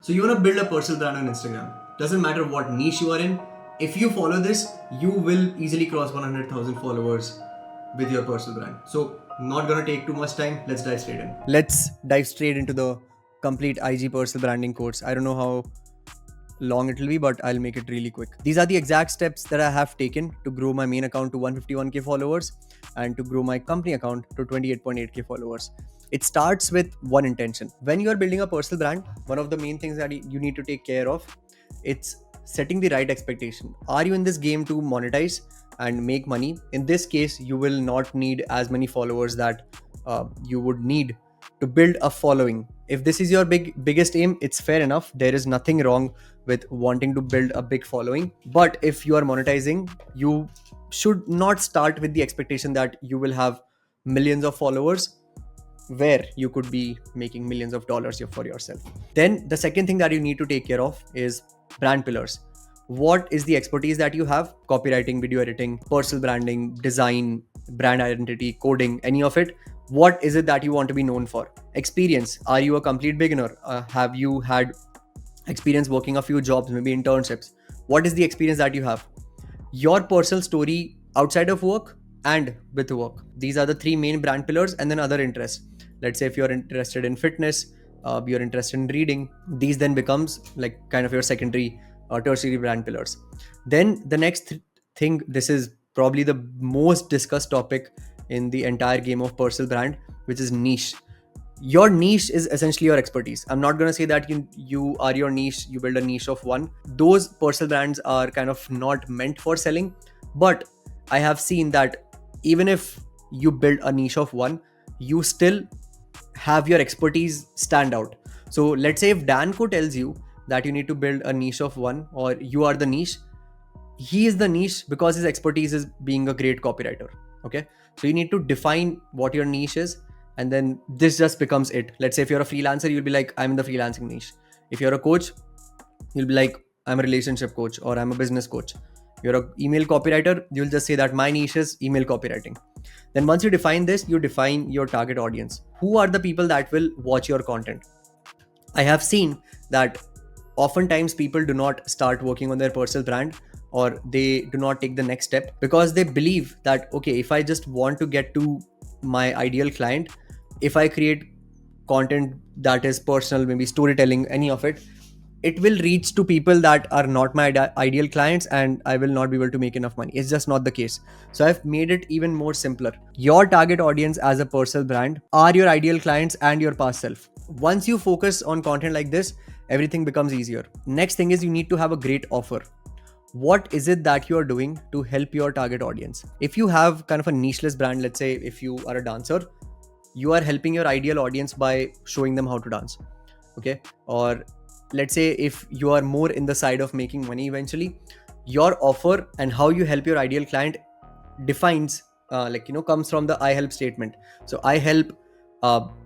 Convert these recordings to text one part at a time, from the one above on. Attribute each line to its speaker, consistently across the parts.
Speaker 1: So you want to build a personal brand on Instagram. Doesn't matter what niche you are in. If you follow this, you will easily cross 100,000 followers with your personal brand. So not gonna take too much time. Let's dive straight in. Let's dive straight into the complete IG personal branding course. I don't know how long it will be, but I'll make it really quick. These are the exact steps that I have taken to grow my main account to 151k followers and to grow my company account to 28.8k followers. It starts with one intention. When you are building a personal brand, one of the main things that you need to take care of, it's setting the right expectation. Are you in this game to monetize and make money? In this case, you will not need as many followers that you would need to build a following. If this is your biggest aim, it's fair enough. There is nothing wrong with wanting to build a big following. But if you are monetizing, you should not start with the expectation that you will have millions of followers where you could be making millions of dollars for yourself. Then the second thing that you need to take care of is brand pillars. What is the expertise that you have? Copywriting, video editing, personal branding, design, brand identity, coding, any of it. What is it that you want to be known for? Experience. Are you a complete beginner? Have you had experience working a few jobs, maybe internships? What is the experience that you have? Your personal story outside of work and with work. These are the three main brand pillars, and then other interests. Let's say if you're interested in fitness, you're interested in reading, these then becomes like kind of your secondary or tertiary brand pillars. Then the next thing, this is probably the most discussed topic in the entire game of personal brand, which is niche. Your niche is essentially your expertise. I'm not going to say that you are your niche, you build a niche of one. Those personal brands are kind of not meant for selling, but I have seen that even if you build a niche of one, you still have your expertise stand out. So let's say if Danko tells you that you need to build a niche of one, or you are the niche, he is the niche because his expertise is being a great copywriter. Okay, so you need to define what your niche is, and then this just becomes it. Let's say if you're a freelancer, you'll be like, I'm in the freelancing niche. If you're a coach, you'll be like, I'm a relationship coach, or I'm a business coach. You're an email copywriter, you'll just say that my niche is email copywriting. Then once you define this, you define your target audience. Who are the people that will watch your content? I have seen that oftentimes people do not start working on their personal brand, or they do not take the next step because they believe that, okay, if I just want to get to my ideal client, if I create content that is personal, maybe storytelling, any of it, it will reach to people that are not my ideal clients, and I will not be able to make enough money. It's just not the case. So I've made it even more simpler. Your target audience as a personal brand are your ideal clients and your past self. Once you focus on content like this, everything becomes easier. Next thing is you need to have a great offer. What is it that you are doing to help your target audience? If you have kind of a nicheless brand, let's say if you are a dancer, you are helping your ideal audience by showing them how to dance. Okay, or let's say if you are more in the side of making money eventually, your offer and how you help your ideal client defines comes from the I help statement. So I help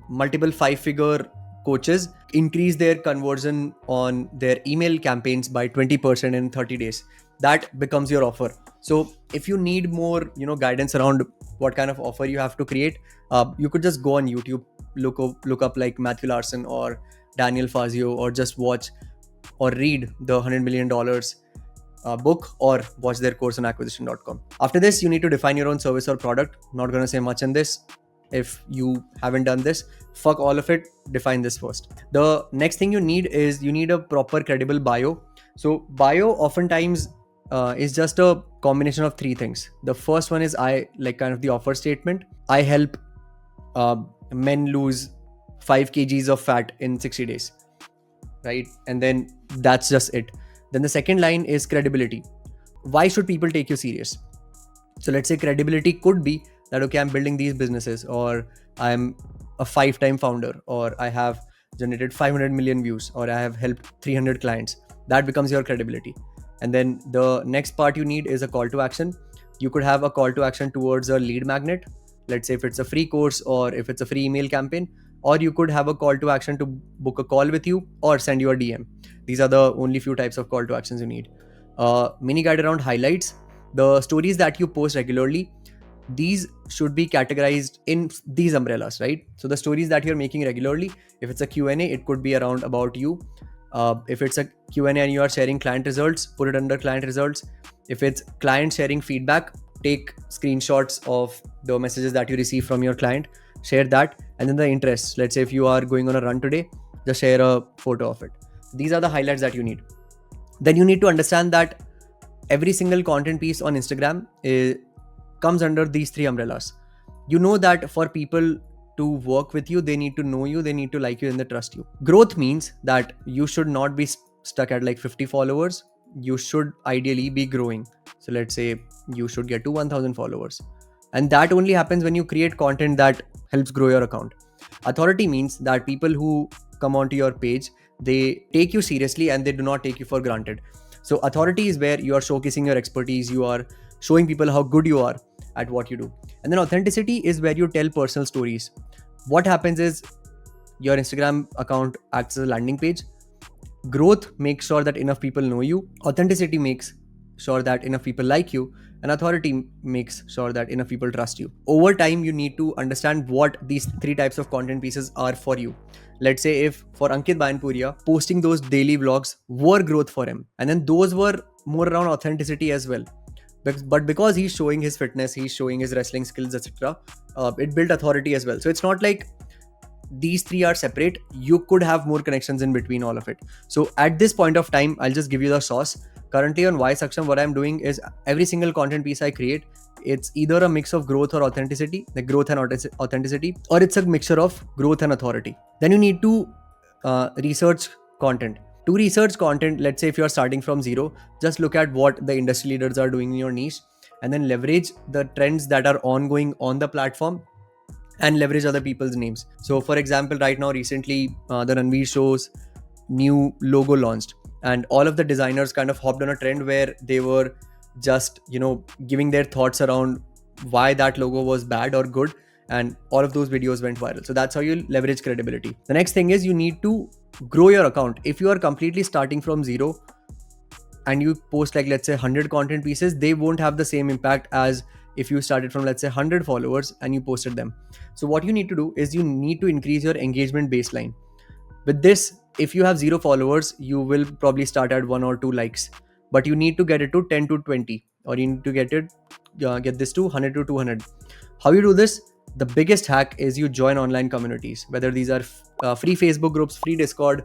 Speaker 1: multiple 5-figure coaches increase their conversion on their email campaigns by 20% in 30 days. That becomes your offer. So if you need more guidance around what kind of offer you have to create, you could just go on YouTube, look up like Matthew Larson or Daniel Fazio, or just watch or read the $100 million book, or watch their course on acquisition.com. After this, you need to define your own service or product. Not going to say much in this. If you haven't done this, fuck all of it, define this first. The next thing you need is you need a proper credible bio. So bio oftentimes is just a combination of three things. The first one is kind of the offer statement. I help men lose 5 kgs of fat in 60 days, right? And then that's just it. Then the second line is credibility. Why should people take you serious? So let's say credibility could be that, okay, I'm building these businesses, or I'm a 5-time founder, or I have generated 500 million views, or I have helped 300 clients. That becomes your credibility. And then the next part you need is a call to action. You could have a call to action towards a lead magnet. Let's say if it's a free course, or if it's a free email campaign, or you could have a call to action to book a call with you or send you a DM. These are the only few types of call to actions you need. Mini guide around highlights. The stories that you post regularly, these should be categorized in these umbrellas, right? So the stories that you're making regularly, if it's a Q&A, it could be around about you. If it's a Q&A and you are sharing client results, put it under client results. If it's client sharing feedback, take screenshots of the messages that you receive from your client, share that. And then the interests, let's say if you are going on a run today, just share a photo of it. These are the highlights that you need. Then you need to understand that every single content piece on Instagram comes under these three umbrellas. You know that for people to work with you, they need to know you, they need to like you, and they trust you. Growth means that you should not be stuck at like 50 followers. You should ideally be growing. So let's say you should get to 1000 followers. And that only happens when you create content that helps grow your account. Authority means that people who come onto your page, they take you seriously and they do not take you for granted. So authority is where you are showcasing your expertise, you are showing people how good you are at what you do. And then authenticity is where you tell personal stories. What happens is your Instagram account acts as a landing page. Growth makes sure that enough people know you. Authenticity makes sure that enough people like you. And authority makes sure that enough people trust you. Over time, you need to understand what these three types of content pieces are for you. Let's say if for Ankit Bayanpuria, posting those daily vlogs were growth for him. And then those were more around authenticity as well. But because he's showing his fitness, he's showing his wrestling skills, etc., it built authority as well. So it's not like these three are separate. You could have more connections in between all of it. So at this point of time, I'll just give you the sauce. Currently on Why Saksham, what I'm doing is every single content piece I create, it's either a mix of growth or authenticity, like growth and authenticity, or it's a mixture of growth and authority. Then you need to research content. To research content, let's say if you're starting from zero, just look at what the industry leaders are doing in your niche and then leverage the trends that are ongoing on the platform and leverage other people's names. So for example, right now, recently, the Ranveer show's new logo launched and all of the designers kind of hopped on a trend where they were just, giving their thoughts around why that logo was bad or good. And all of those videos went viral. So that's how you leverage credibility. The next thing is you need to grow your account. If you are completely starting from zero and you post like, let's say 100 content pieces, they won't have the same impact as if you started from, let's say 100 followers and you posted them. So what you need to do is you need to increase your engagement baseline. With this, if you have 0 followers, you will probably start at 1 or 2 likes, but you need to get it to 10 to 20, or you need to get this to 100 to 200. How you do this? The biggest hack is you join online communities, whether these are free Facebook groups, free Discord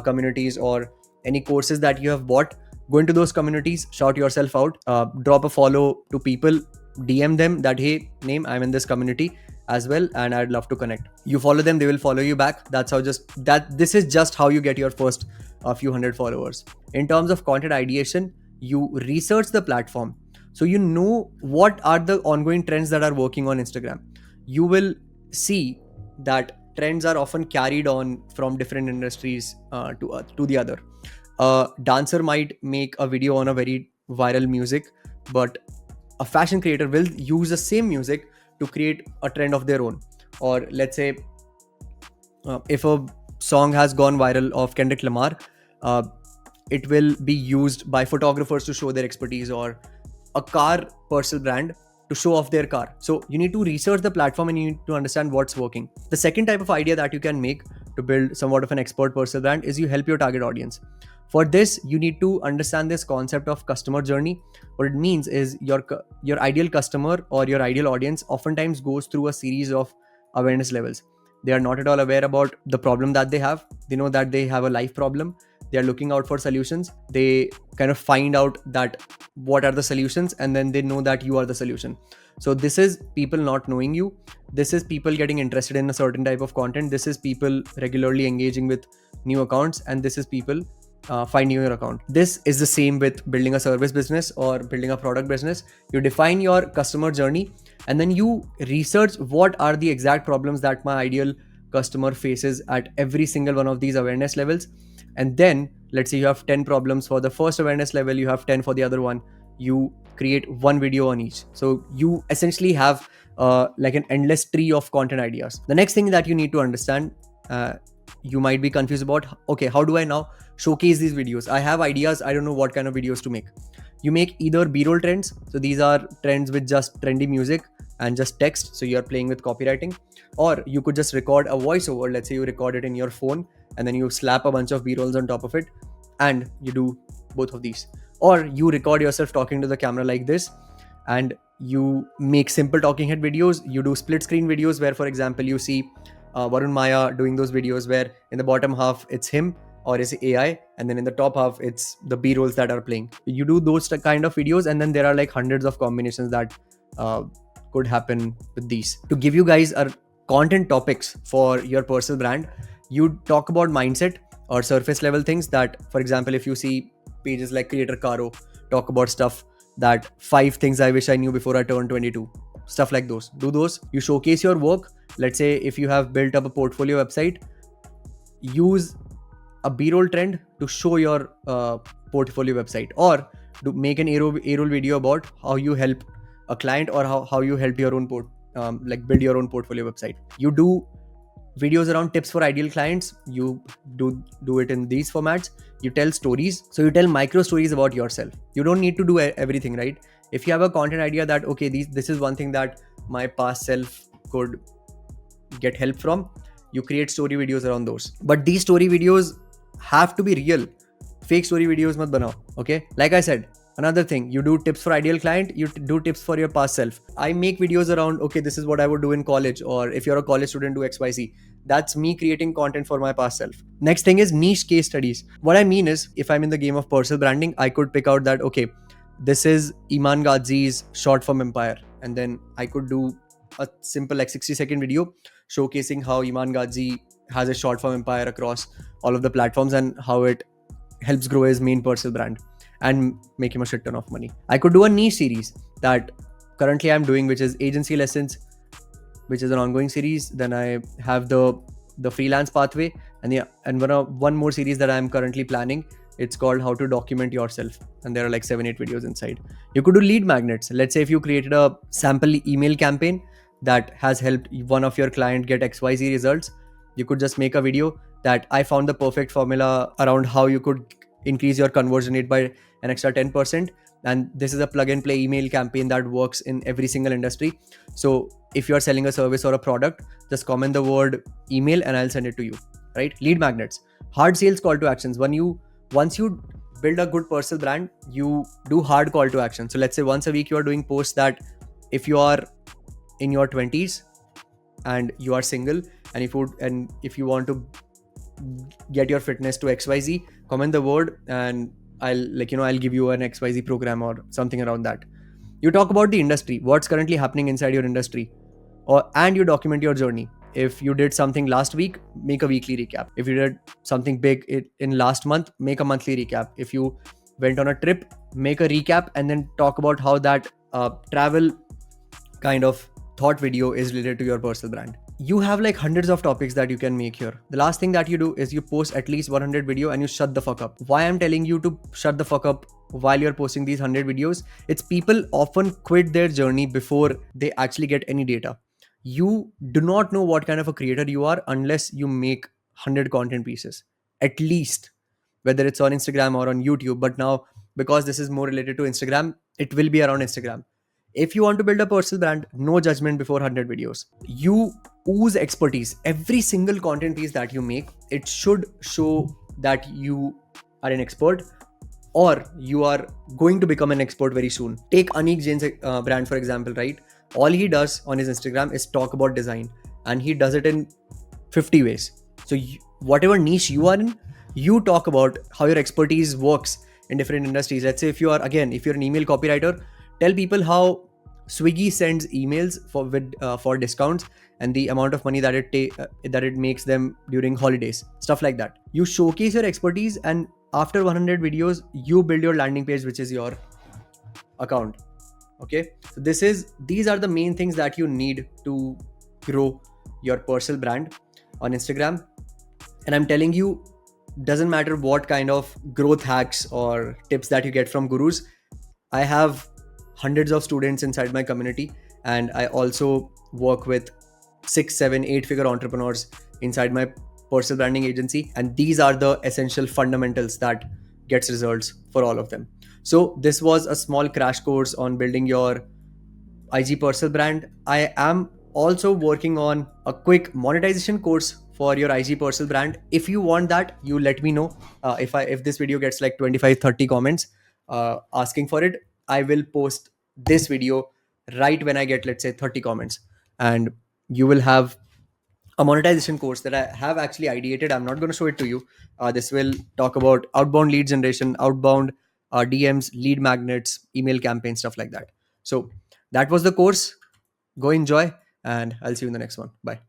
Speaker 1: communities, or any courses that you have bought. Go into those communities, shout yourself out, drop a follow to people, DM them that, hey, name, I'm in this community as well and I'd love to connect. You follow them, they will follow you back. This is just how you get your first few hundred followers. In terms of content ideation, you research the platform. So you know what are the ongoing trends that are working on Instagram. You will see that trends are often carried on from different industries to the other. A dancer might make a video on a very viral music, but a fashion creator will use the same music to create a trend of their own. Or let's say if a song has gone viral of Kendrick Lamar, it will be used by photographers to show their expertise, or a car personal brand to show off their car. So you need to research the platform and you need to understand what's working. The second type of idea that you can make to build somewhat of an expert personal brand is you help your target audience. For this, you need to understand this concept of customer journey. What it means is your ideal customer or your ideal audience oftentimes goes through a series of awareness levels. They are not at all aware about the problem that they have. They know that they have a life problem. They are looking out for solutions. They kind of find out that what are the solutions, and then they know that you are the solution. So this is people not knowing you. This is people getting interested in a certain type of content. This is people regularly engaging with new accounts, and this is people finding your account. This is the same with building a service business or building a product business. You define your customer journey and then you research what are the exact problems that my ideal customer faces at every single one of these awareness levels. And then let's say you have 10 problems for the first awareness level, you have 10 for the other one. You create one video on each. So you essentially have like an endless tree of content ideas. The next thing that you need to understand, you might be confused about, okay, how do I now showcase these videos? I have ideas, I don't know what kind of videos to make. You make either b-roll trends, so these are trends with just trendy music and just text, so you're playing with copywriting. Or you could just record a voiceover. Let's say you record it in your phone and then you slap a bunch of b-rolls on top of it and you do both of these. Or you record yourself talking to the camera like this and you make simple talking head videos. You do split screen videos where, for example, you see Varun Maya doing those videos where in the bottom half it's him or is AI, and then in the top half it's the b-rolls that are playing. You do those kind of videos, and then there are like hundreds of combinations that could happen with these. To give you guys a content topics for your personal brand, you talk about mindset or surface level things that, for example, if you see pages like Creator Caro talk about stuff that 5 things I wish I knew before I turned 22, stuff like those. Do those. You showcase your work. Let's say if you have built up a portfolio website, use a b-roll trend to show your portfolio website, or do make an a-roll video about how you help a client, or how you help your own like build your own portfolio website. You do videos around tips for ideal clients. You do it in these formats. You tell stories, so you tell micro stories about yourself. You don't need to do everything, right? If you have a content idea that, okay, this is one thing that my past self could get help from, you create story videos around those. But these story videos have to be real. Fake story videos mat banao, okay? Like I said, another thing, you do tips for ideal client, you do tips for your past self. I make videos around, okay, this is what I would do in college, or if you're a college student, do XYZ. That's me creating content for my past self. Next thing is niche case studies. What I mean is, if I'm in the game of personal branding, I could pick out that, okay, this is Iman Ghazi's short form empire, and then I could do a simple like 60-second video showcasing how Iman Ghazi has a short form empire across all of the platforms and how it helps grow his main personal brand and make him a shit ton of money. I could do a niche series that currently I'm doing, which is agency lessons, which is an ongoing series. Then I have the freelance pathway, and one more series that I'm currently planning. It's called How to Document Yourself, and there are like 7-8 videos inside. You could do lead magnets. Let's say if you created a sample email campaign that has helped one of your client get XYZ results, you could just make a video that I found the perfect formula around how you could increase your conversion rate by an extra 10%. And this is a plug and play email campaign that works in every single industry. So if you're selling a service or a product, just comment the word email and I'll send it to you, right? Lead magnets. Hard sales call to actions. Once you build a good personal brand, you do hard call to action. So let's say once a week you are doing posts that, if you are in your 20s and you are single, and if you want to get your fitness to XYZ, comment the word and I'll give you an XYZ program or something around that. You talk about the industry, what's currently happening inside your industry, and you document your journey. If you did something last week, make a weekly recap. If you did something big in last month, make a monthly recap. If you went on a trip, make a recap and then talk about how that travel kind of thought video is related to your personal brand. You have like hundreds of topics that you can make here. The last thing that you do is you post at least 100 video and you shut the fuck up. Why I'm telling you to shut the fuck up while you're posting these 100 videos? It's people often quit their journey before they actually get any data. You do not know what kind of a creator you are unless you make 100 content pieces, at least, whether it's on Instagram or on YouTube. But now, because this is more related to Instagram, it will be around Instagram. If you want to build a personal brand, no judgment before 100 videos. You ooze expertise. Every single content piece that you make, it should show that you are an expert or you are going to become an expert very soon. Take Anik Jain's brand, for example, right? All he does on his Instagram is talk about design, and he does it in 50 ways. So whatever niche you are in, you talk about how your expertise works in different industries. Let's say if you're an email copywriter, tell people how Swiggy sends emails for discounts and the amount of money that it makes them during holidays, stuff like that. You showcase your expertise, and after 100 videos, you build your landing page, which is your account. Okay, so these are the main things that you need to grow your personal brand on Instagram. And I'm telling you, doesn't matter what kind of growth hacks or tips that you get from gurus. I have hundreds of students inside my community, and I also work with 6, 7, 8 figure entrepreneurs inside my personal branding agency, and these are the essential fundamentals that gets results for all of them. So this was a small crash course on building your IG personal brand. I am also working on a quick monetization course for your IG personal brand. If you want that, you let me know. If this video gets like 25, 30 comments asking for it, I will post this video right when I get, let's say, 30 comments, and you will have a monetization course that I have actually ideated. I'm not going to show it to you. This will talk about outbound lead generation, outbound DMs, lead magnets, email campaigns, stuff like that. So that was the course. Go enjoy, and I'll see you in the next one. Bye.